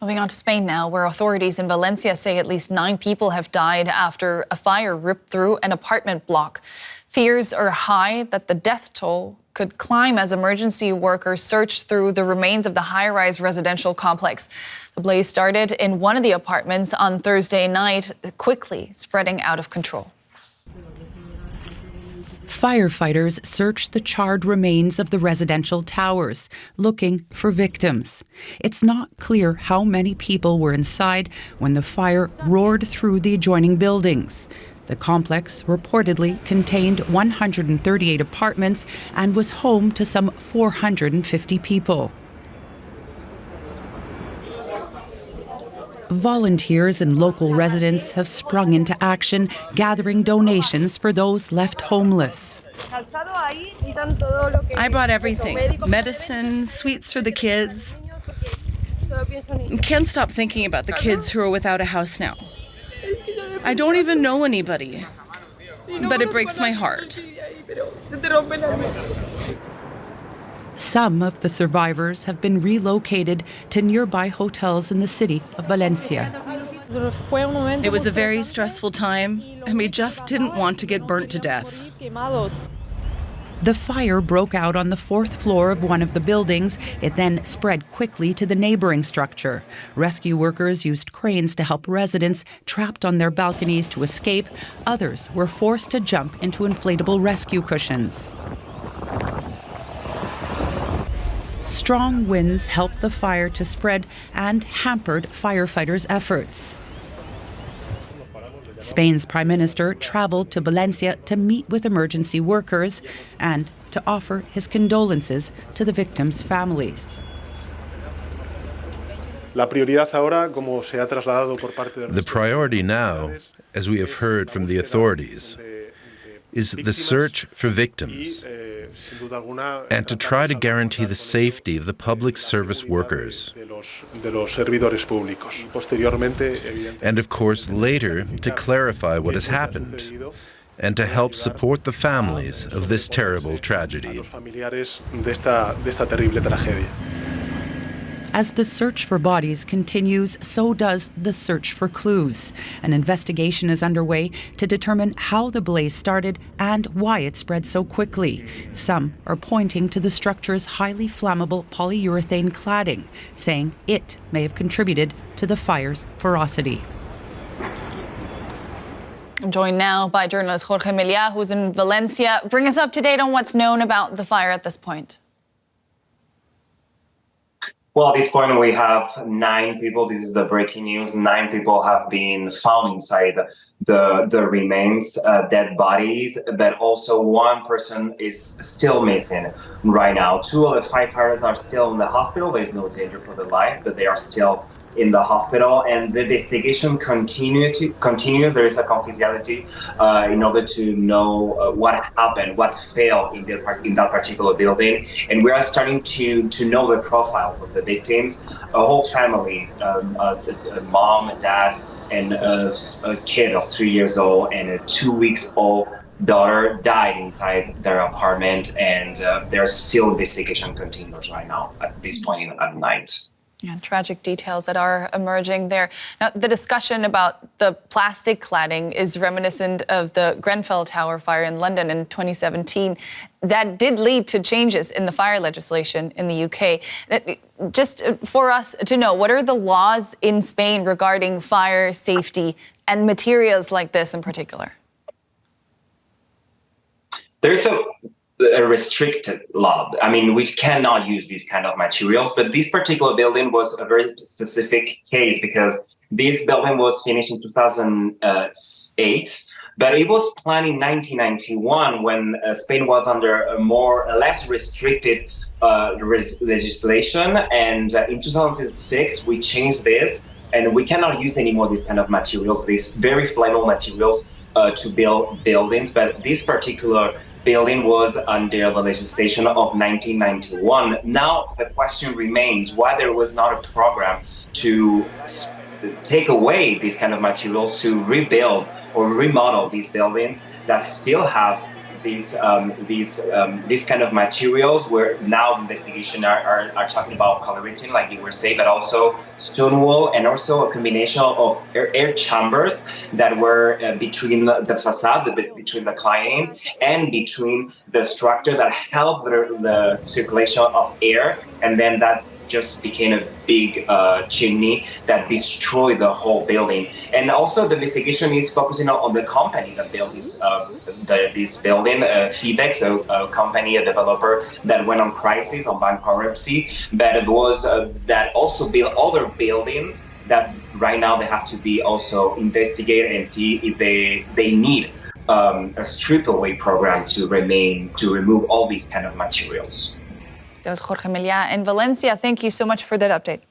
Moving on to Spain now, where authorities in Valencia say at least 9 people have died after a fire ripped through an apartment block. Fears are high that the death toll could climb as emergency workers search through the remains of the high-rise residential complex. The blaze started in one of the apartments on Thursday night, quickly spreading out of control. Firefighters searched the charred remains of the residential towers, looking for victims. It's not clear how many people were inside when the fire roared through the adjoining buildings. The complex reportedly contained 138 apartments and was home to some 450 people. Volunteers and local residents have sprung into action, gathering donations for those left homeless. I brought everything. Medicine, sweets for the kids. Can't stop thinking about the kids who are without a house now. I don't even know anybody, but it breaks my heart. Some of the survivors have been relocated to nearby hotels in the city of Valencia. It was a very stressful time, and we just didn't want to get burnt to death. The fire broke out on the 4th floor of one of the buildings. It then spread quickly to the neighboring structure. Rescue workers used cranes to help residents trapped on their balconies to escape. Others were forced to jump into inflatable rescue cushions. Strong winds helped the fire to spread and hampered firefighters' efforts. Spain's Prime Minister traveled to Valencia to meet with emergency workers and to offer his condolences to the victims' families. The priority now, as we have heard from the authorities, is the search for victims and to try to guarantee the safety of the public service workers. And of course, later, to clarify what has happened and to help support the families of this terrible tragedy. As the search for bodies continues, so does the search for clues. An investigation is underway to determine how the blaze started and why it spread so quickly. Some are pointing to the structure's highly flammable polyurethane cladding, saying it may have contributed to the fire's ferocity. I'm joined now by journalist Jorge Melia, who's in Valencia. Bring us up to date on what's known about the fire at this point. Well, at this point, we have 9 people. This is the breaking news. 9 people have been found inside the remains, dead bodies, but also 1 person is still missing right now. 2 of the firefighters are still in the hospital. There is no danger for their life, but they are still in the hospital, and the investigation continues. There is a confidentiality in order to know what happened, what failed in that particular building, and we are starting to know the profiles of the victims. A whole family, a mom, a dad, and a kid of 3 years old and a 2-week-old daughter died inside their apartment, and their still investigation continues right now at this point at night. Yeah, tragic details that are emerging there. Now, the discussion about the plastic cladding is reminiscent of the Grenfell Tower fire in London in 2017. That did lead to changes in the fire legislation in the UK. Just for us to know, what are the laws in Spain regarding fire safety and materials like this in particular? There's a restricted law. I mean, we cannot use these kind of materials, but this particular building was a very specific case because this building was finished in 2008, but it was planned in 1991 when Spain was under a more or less restricted legislation. And in 2006, we changed this, and we cannot use anymore these kind of materials, these very flammable materials to build buildings. But this particular building was under the legislation of 1991. Now the question remains why there was not a program to take away these kind of materials, to rebuild or remodel these buildings that still have these kind of materials, where now investigation are talking about polyurethane, like you were saying, but also stone wool, and also a combination of air chambers that were between the facade, between the cladding, and between the structure that helped the circulation of air, and then that just became a big chimney that destroyed the whole building. And also the investigation is focusing on the company that built this building, Febex, a company, a developer that went on crisis, on bankruptcy, but it was that also built other buildings that right now they have to be also investigated and see if they need a strip away program to remove all these kind of materials. That was Jorge Meliá in Valencia. Thank you so much for that update.